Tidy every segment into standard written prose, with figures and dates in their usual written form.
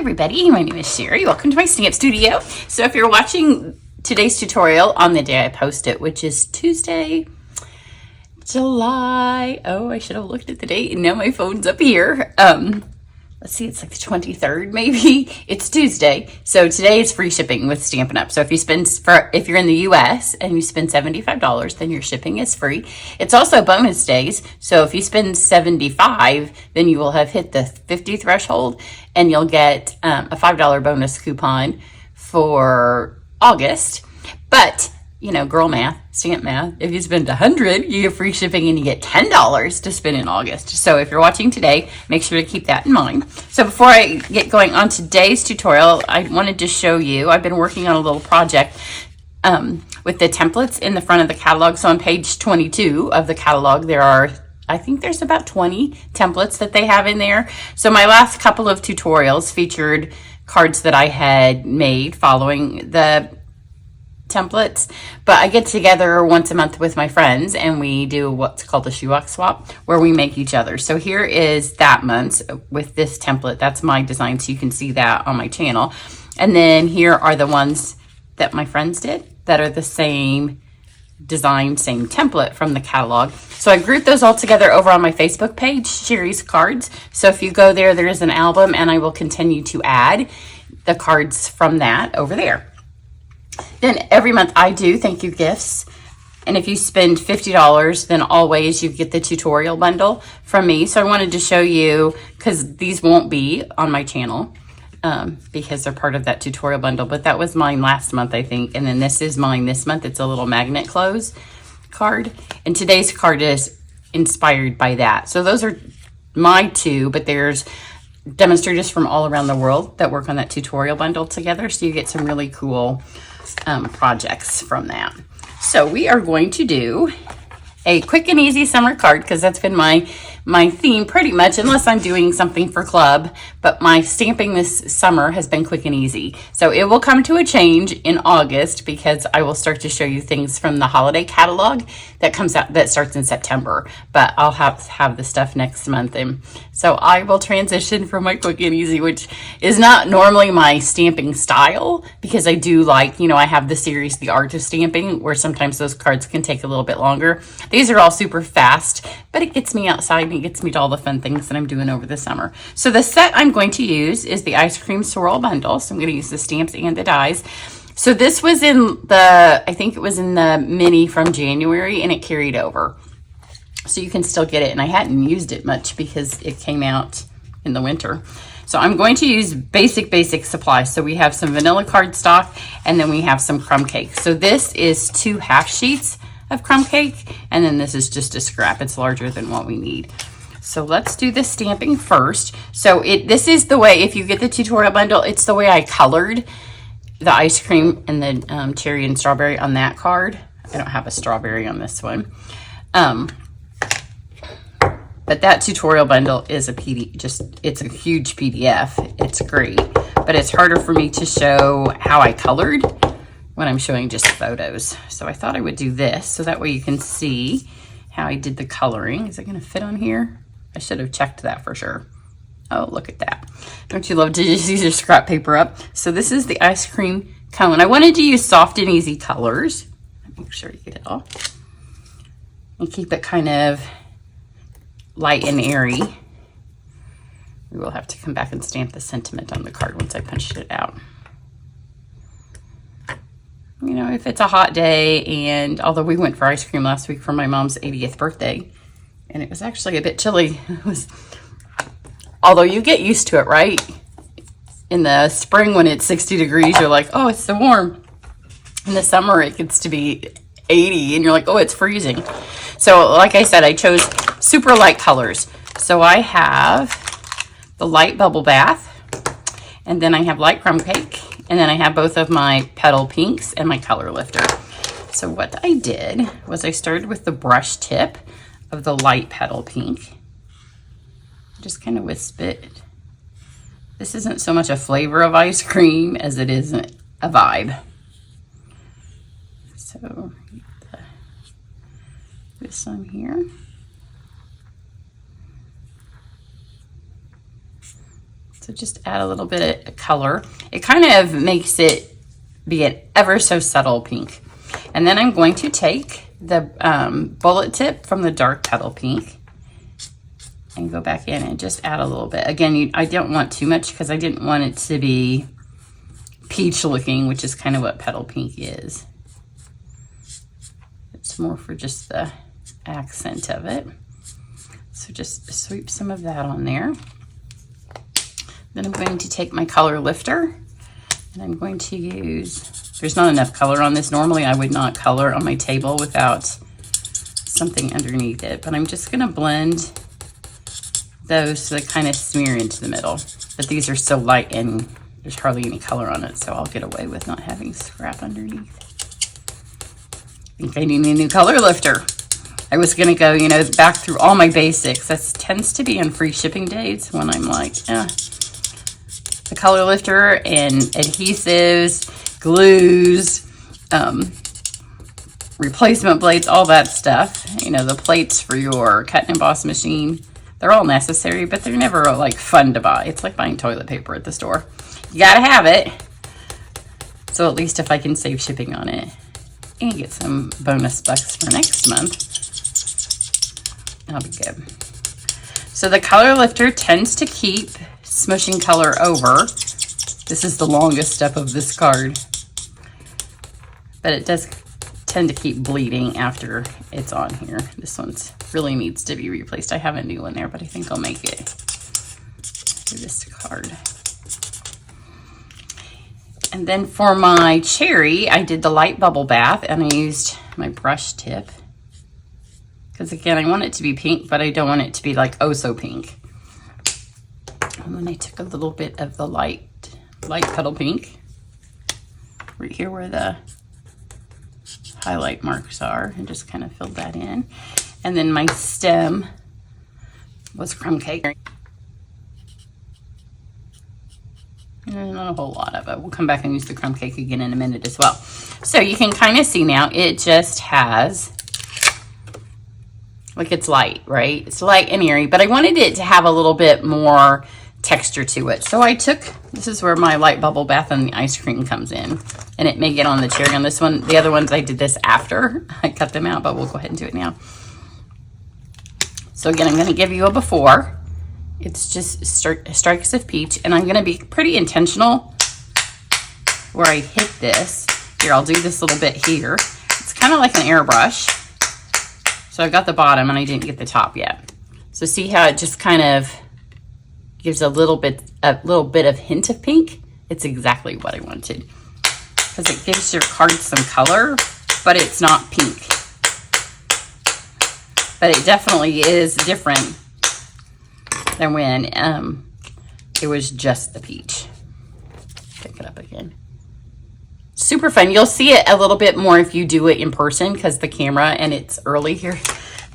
everybody, my name is Sherry. Welcome to my stamp studio. So if you're watching today's tutorial on the day I post it, which is Tuesday, July, oh, I should have looked at the date and now my phone's up here. Let's see, it's like the 23rd maybe. It's Tuesday. So today is free shipping with Stampin' Up. So if you're in the US and you spend $75, then your shipping is free. It's also bonus days. So if you spend $75, then you will have hit the 50 threshold and you'll get a $5 bonus coupon for August. But you know, girl math, stamp math, if you spend $100, you get free shipping and you get $10 to spend in August. So if you're watching today, make sure to keep that in mind. So before I get going on today's tutorial, I wanted to show you, I've been working on a little project with the templates in the front of the catalog. So on page 22 of the catalog, I think there's about 20 templates that they have in there. So my last couple of tutorials featured cards that I had made following the templates, but I get together once a month with my friends and we do what's called a shoebox swap where we make each other. So here is that month with this template. That's my design, so you can see that on my channel. And then here are the ones that my friends did that are the same design, same template from the catalog. So I grouped those all together over on my Facebook page, Sherry's Cards. So if you go there, there is an album and I will continue to add the cards from that over there. Then every month I do thank you gifts. And if you spend $50, then always you get the tutorial bundle from me. So I wanted to show you, because these won't be on my channel because they're part of that tutorial bundle. But that was mine last month, I think. And then this is mine this month. It's a little magnet close card. And today's card is inspired by that. So those are my two, but there's demonstrators from all around the world that work on that tutorial bundle together. So you get some really cool projects from that. So we are going to do a quick and easy summer card because that's been my theme pretty much, unless I'm doing something for club. But my stamping this summer has been quick and easy. So it will come to a change in August because I will start to show you things from the holiday catalog that comes out, that starts in September. But I'll have the stuff next month. And so I will transition from my quick and easy, which is not normally my stamping style, because I do like, you know, I have the series, The Art of Stamping, where sometimes those cards can take a little bit longer. These are all super fast, but it gets me outside and it gets me to all the fun things that I'm doing over the summer. So the set I'm going to use is the Ice Cream Swirl Bundle. So I'm going to use the stamps and the dies. So this was in I think it was in the mini from January and it carried over. So you can still get it. And I hadn't used it much because it came out in the winter. So I'm going to use basic supplies. So we have some vanilla cardstock and then we have some crumb cake. So this is 2 half sheets of crumb cake, and then this is just a scrap. It's larger than what we need. So let's do the stamping first. So this is the way, if you get the tutorial bundle, it's the way I colored the ice cream and the cherry and strawberry on that card. I don't have a strawberry on this one. But that tutorial bundle is a PDF, it's a huge PDF. It's great, but it's harder for me to show how I colored when I'm showing just photos. So I thought I would do this so that way you can see how I did the coloring. Is it going to fit on here? I should have checked that for sure. Oh, look at that. Don't you love to just use your scrap paper up? So this is the ice cream cone. I wanted to use soft and easy colors. Make sure you get it all. And keep it kind of light and airy. We will have to come back and stamp the sentiment on the card once I punched it out. You know, if it's a hot day, and although we went for ice cream last week for my mom's 80th birthday, and it was actually a bit chilly. Although you get used to it, right? In the spring when it's 60 degrees, you're like, oh, it's so warm. In the summer, it gets to be 80, and you're like, oh, it's freezing. So like I said, I chose super light colors. So I have the light bubble bath, and then I have light crumb cake, and then I have both of my petal pinks and my color lifter. So what I did was I started with the brush tip of the light petal pink. Just kind of wisp it. This isn't so much a flavor of ice cream as it is a vibe. So this on here. So just add a little bit of color. It kind of makes it be an ever so subtle pink. And then I'm going to take the bullet tip from the dark petal pink and go back in and just add a little bit. Again, I don't want too much because I didn't want it to be peach looking, which is kind of what petal pink is. It's more for just the accent of it. So just sweep some of that on there. Then I'm going to take my color lifter and I'm going to use, there's not enough color on this. Normally I would not color on my table without something underneath it, but I'm just gonna blend those so they kind of smear into the middle. But these are so light and there's hardly any color on it, so I'll get away with not having scrap underneath. I think I need a new color lifter. I was gonna go, you know, back through all my basics. That tends to be on free shipping days when I'm like, the color lifter and adhesives, glues, replacement blades, all that stuff. You know, the plates for your cut and emboss machine. They're all necessary, but they're never like fun to buy. It's like buying toilet paper at the store. You gotta have it. So at least if I can save shipping on it and get some bonus bucks for next month, I'll be good. So the color lifter tends to keep smushing color over. This is the longest step of this card, but it does tend to keep bleeding after it's on here. This one's really needs to be replaced. I have a new one there, but I think I'll make it for this card. And then for my cherry, I did the light bubble bath and I used my brush tip. Because again, I want it to be pink, but I don't want it to be like oh so pink. And then I took a little bit of the light petal pink right here where the highlight marks are and just kind of filled that in. And then my stem was crumb cake. And not a whole lot of it. We'll come back and use the crumb cake again in a minute as well. So you can kind of see now it just has, like it's light, right? It's light and airy, but I wanted it to have a little bit more texture to it. So I took, this is where my light bubble bath and the ice cream comes in. And it may get on the cherry on this one. The other ones I did this after I cut them out, but we'll go ahead and do it now. So again, I'm going to give you a before. It's just strikes of peach, and I'm going to be pretty intentional where I hit this. Here, I'll do this little bit here. It's kind of like an airbrush. So I got the bottom and I didn't get the top yet. So see how it just kind of gives a little bit of hint of pink? It's exactly what I wanted. Because it gives your card some color, but it's not pink. But it definitely is different than when it was just the peach. Pick it up again. Super fun. You'll see it a little bit more if you do it in person because the camera, and it's early here.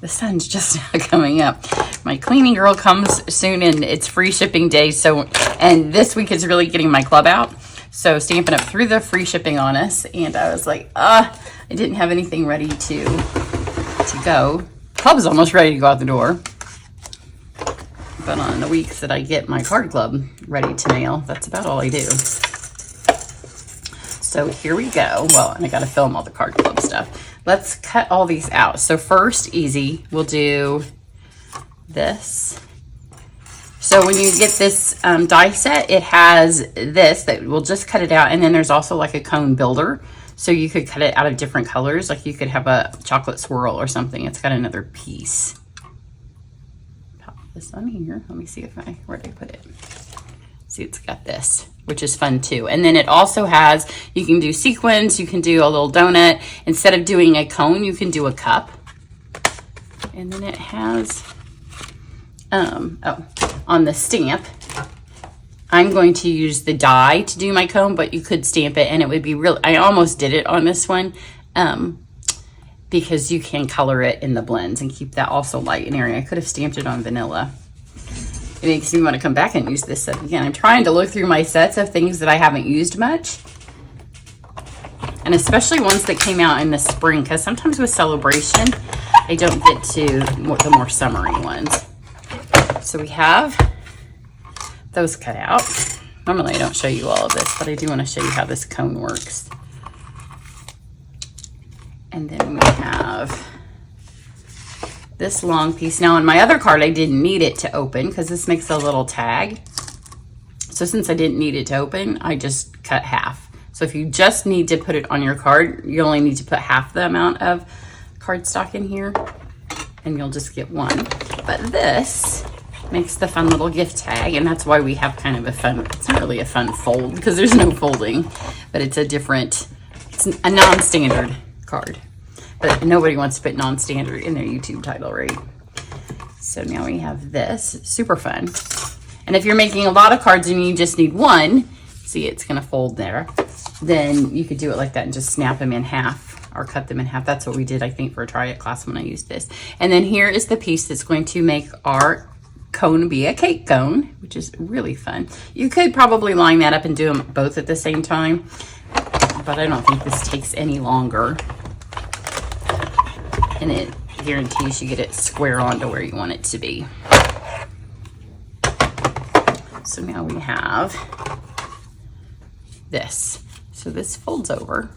The sun's just now coming up. My cleaning girl comes soon and it's free shipping day. So, and this week is really getting my club out. So Stampin' Up! Threw the free shipping on us, and I was like, I didn't have anything ready to go. Club's almost ready to go out the door. But on the weeks that I get my card club ready to mail, that's about all I do. So here we go. Well, and I got to film all the card club stuff. Let's cut all these out. So first, easy, we'll do this. So when you get this die set, it has this that will just cut it out. And then there's also like a cone builder. So you could cut it out of different colors. Like you could have a chocolate swirl or something. It's got another piece. Pop this on here. Let me see where did I put it? See, it's got this, which is fun too. And then it also has, you can do sequins, you can do a little donut. Instead of doing a cone, you can do a cup. And then it has, on the stamp, I'm going to use the die to do my cone, but you could stamp it and it would be real. I almost did it on this one because you can color it in the blends and keep that also light and airy. I could have stamped it on vanilla. It makes me want to come back and use this set again. I'm trying to look through my sets of things that I haven't used much. And especially ones that came out in the spring, because sometimes with Celebration, I don't get to the more summery ones. So we have those cut out. Normally I don't show you all of this, but I do want to show you how this cone works. And then we have this long piece. Now on my other card, I didn't need it to open because this makes a little tag. So since I didn't need it to open, I just cut half. So if you just need to put it on your card, you only need to put half the amount of cardstock in here and you'll just get one. But this makes the fun little gift tag, and that's why we have kind of a fun, it's not really a fun fold because there's no folding, but it's a different, it's a non-standard card. But nobody wants to put non-standard in their YouTube title, right? So now we have this, super fun. And if you're making a lot of cards and you just need one, see it's gonna fold there, then you could do it like that and just snap them in half or cut them in half. That's what we did, I think, for a Try It class when I used this. And then here is the piece that's going to make our cone be a cake cone, which is really fun. You could probably line that up and do them both at the same time, but I don't think this takes any longer. And it guarantees you get it square on to where you want it to be. So now we have this. So this folds over,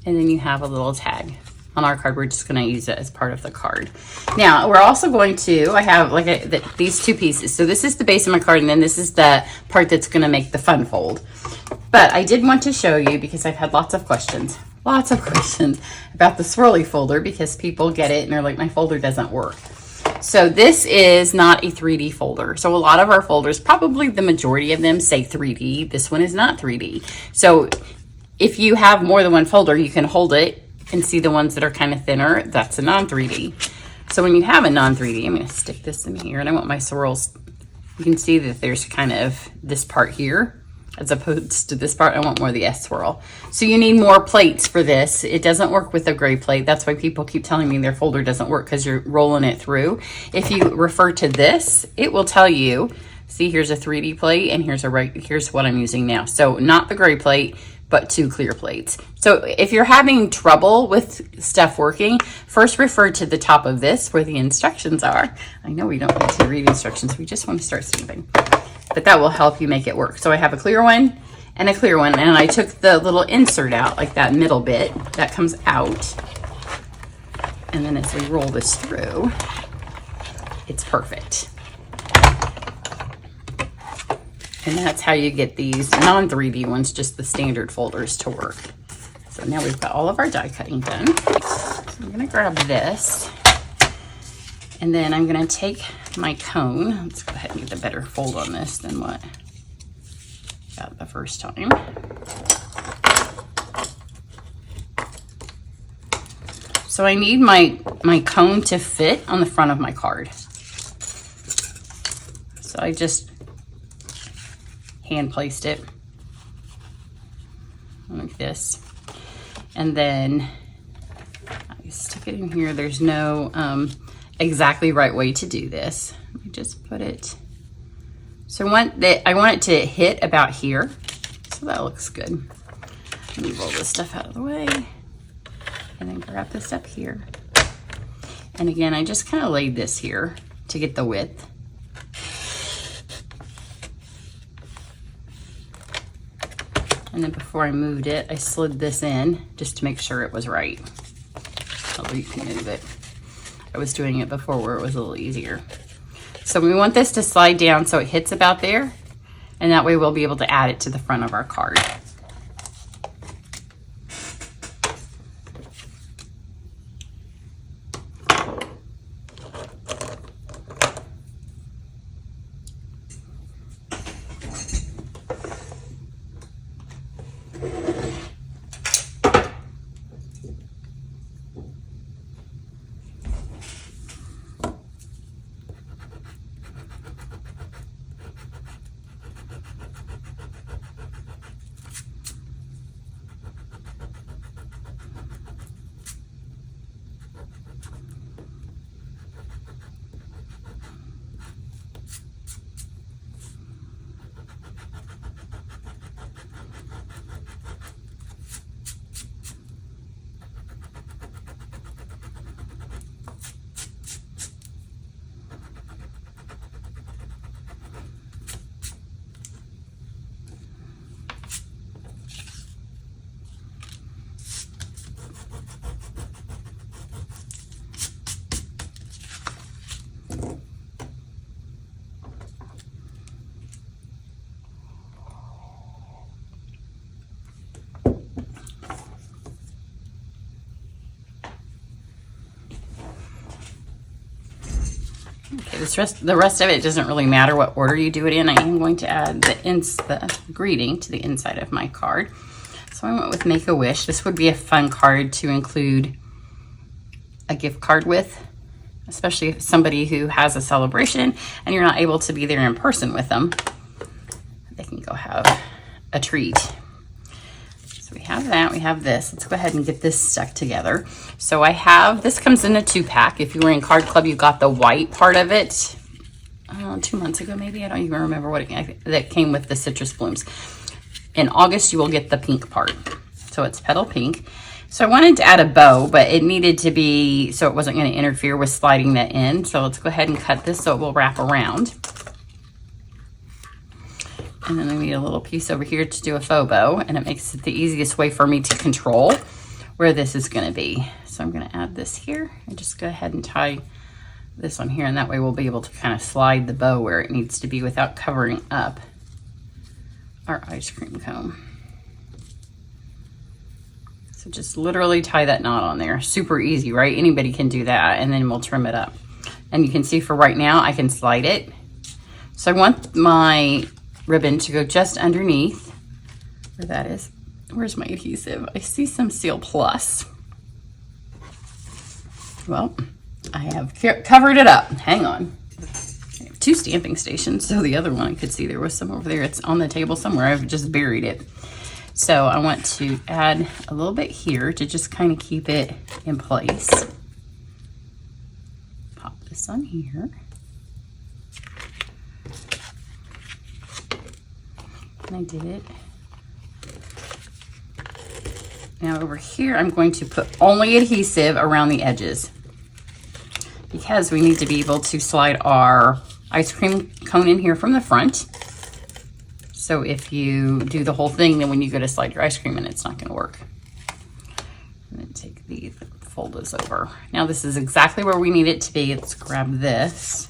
and then you have a little tag. On our card, we're just going to use it as part of the card. Now, we're also going to, I have like these two pieces. So this is the base of my card, and then this is the part that's going to make the fun fold. But I did want to show you, because I've had lots of questions about the swirly folder, because people get it and they're like, my folder doesn't work. So this is not a 3D folder. So a lot of our folders, probably the majority of them, say 3D. This one is not 3D. So if you have more than one folder, you can hold it and see the ones that are kind of thinner. That's a non-3D. So when you have a non-3D, I'm going to stick this in here, and I want my swirls. You can see that there's kind of this part here as opposed to this part. I want more of the S swirl. So you need more plates for this. It doesn't work with a gray plate. That's why people keep telling me their folder doesn't work, because you're rolling it through. If you refer to this, it will tell you, see, here's a 3D plate, and here's what I'm using now. So not the gray plate, but 2 clear plates. So if you're having trouble with stuff working, first refer to the top of this where the instructions are. I know we don't need to read instructions, we just want to start stamping. But that will help you make it work. So I have a clear one and a clear one, and I took the little insert out, like that middle bit, that comes out. And then as we roll this through, it's perfect. And that's how you get these non-3D ones, just the standard folders, to work. So now we've got all of our die cutting done. So I'm gonna grab this, and then I'm gonna take my cone. Let's go ahead and get a better fold on this than what I got the first time. So I need my cone to fit on the front of my card. So I just hand placed it like this, and then I stick it in here. There's no exactly right way to do this. Let me just put it, so I want it to hit about here, so that looks good. Let me roll this stuff out of the way, and then grab this up here, and again I just kind of laid this here to get the width. And then before I moved it, I slid this in just to make sure it was right. Although you can move it. I was doing it before where it was a little easier. So we want this to slide down so it hits about there, and that way we'll be able to add it to the front of our card. The rest of it doesn't really matter what order you do it in. I am going to add the greeting to the inside of my card. So I went with Make-A-Wish. This would be a fun card to include a gift card with, especially if somebody who has a celebration and you're not able to be there in person with them. They can go have a treat. So we have that, we have this. Let's go ahead and get this stuck together. So I have, this comes in a 2-pack. If you were in Card Club, you got the white part of it 2 months ago, maybe. I don't even remember what that came with the citrus blooms. In August, you will get the pink part. So it's petal pink. So I wanted to add a bow, but it needed to be, so it wasn't going to interfere with sliding that in. So let's go ahead and cut this so it will wrap around. And then I need a little piece over here to do a faux bow, and it makes it the easiest way for me to control where this is going to be. So I'm going to add this here and just go ahead and tie this on here, and that way we'll be able to kind of slide the bow where it needs to be without covering up our ice cream cone. So just literally tie that knot on there. Super easy, right? Anybody can do that, and then we'll trim it up. And you can see for right now, I can slide it. So I want my ribbon to go just underneath where that is. Where's my adhesive? I see some Seal Plus. Well, I have covered it up. Hang on. I have 2 stamping stations, so the other one I could see there was some over there. It's on the table somewhere. I've just buried it. So I want to add a little bit here to just kind of keep it in place. Pop this on here. And I did it. Now over here, I'm going to put only adhesive around the edges because we need to be able to slide our ice cream cone in here from the front. So if you do the whole thing, then when you go to slide your ice cream in, it's not going to work. And then take these, fold this over. Now this is exactly where we need it to be. Let's grab this.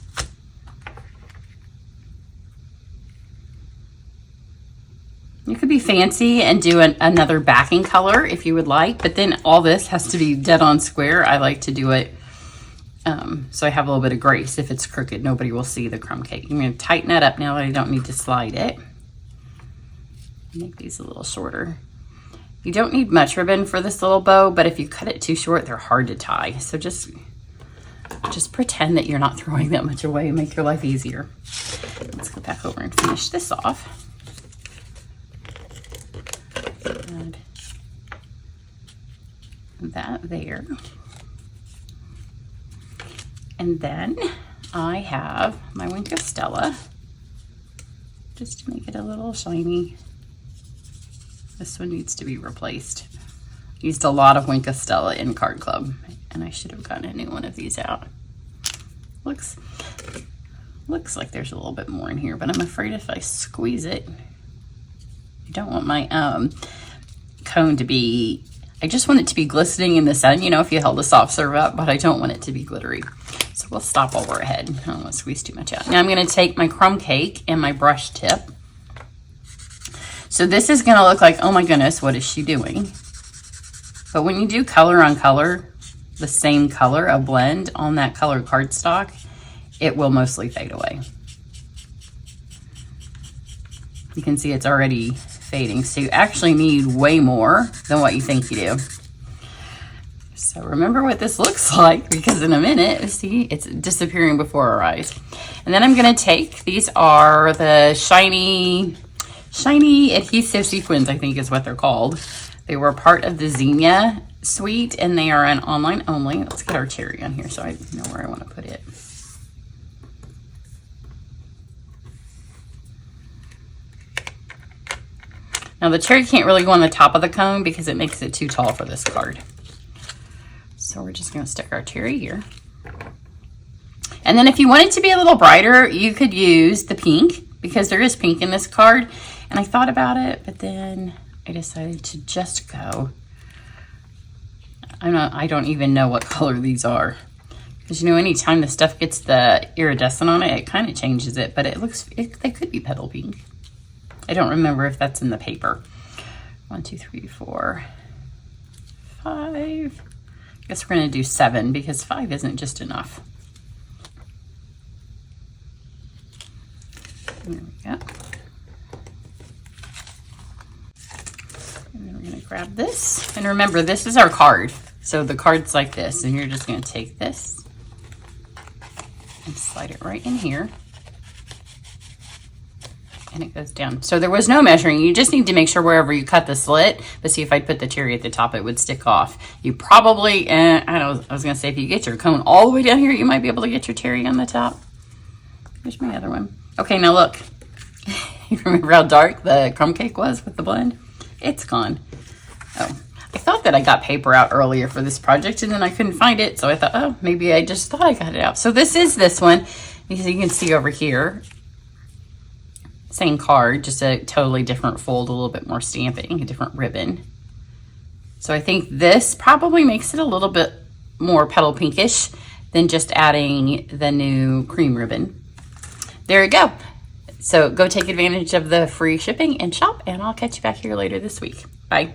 You could be fancy and do another backing color if you would like, but then all this has to be dead on square. I like to do it so I have a little bit of grace. If it's crooked, nobody will see the crumb cake. I'm going to tighten that up now that I don't need to slide it. Make these a little shorter. You don't need much ribbon for this little bow, but if you cut it too short, they're hard to tie. So just pretend that you're not throwing that much away and make your life easier. Let's go back over and finish this off. Add that there. And then I have my Wink of Stella, just to make it a little shiny. This one needs to be replaced. Used a lot of Wink of Stella in Card Club, and I should have gotten a new one of these out. Looks like there's a little bit more in here, but I'm afraid if I squeeze it, I don't want my cone to be, I just want it to be glistening in the sun, you know, if you held a soft serve up, but I don't want it to be glittery. So we'll stop while we're ahead. I don't want to squeeze too much out. Now I'm going to take my crumb cake and my brush tip. So this is going to look like, oh my goodness, what is she doing? But when you do color on color, the same color, a blend on that colored cardstock, it will mostly fade away. You can see it's already fading. So you actually need way more than what you think you do. So remember what this looks like, because in a minute, see, it's disappearing before our eyes. And then I'm going to take, these are the shiny adhesive sequins, I think is what they're called. They were part of the Xenia suite, and they are an online only. Let's get our cherry on here so I know where I want to put it. Now the cherry can't really go on the top of the cone because it makes it too tall for this card. So we're just going to stick our cherry here. And then if you want it to be a little brighter, you could use the pink, because there is pink in this card. And I thought about it, but then I decided to just go. I don't even know what color these are. Because, you know, anytime the stuff gets the iridescent on it, it kind of changes it. But they could be petal pink. I don't remember if that's in the paper. 1, 2, 3, 4, 5. I guess we're going to do 7 because 5 isn't just enough. grab this. And remember, this is our card. So the card's like this, and you're just going to take this and slide it right in here. And it goes down. So there was no measuring. You just need to make sure wherever you cut the slit, but see if I put the cherry at the top, it would stick off. You probably, I was going to say, if you get your cone all the way down here, you might be able to get your cherry on the top. Here's my other one. Okay, now look. You remember how dark the crumb cake was with the blend? It's gone. Oh, I thought that I got paper out earlier for this project, and then I couldn't find it, so I thought, oh, maybe I just thought I got it out. So this is this one. Because you can see over here, same card, just a totally different fold, a little bit more stamping, a different ribbon. So I think this probably makes it a little bit more petal pinkish than just adding the new cream ribbon. There you go. So go take advantage of the free shipping and shop, and I'll catch you back here later this week. Bye.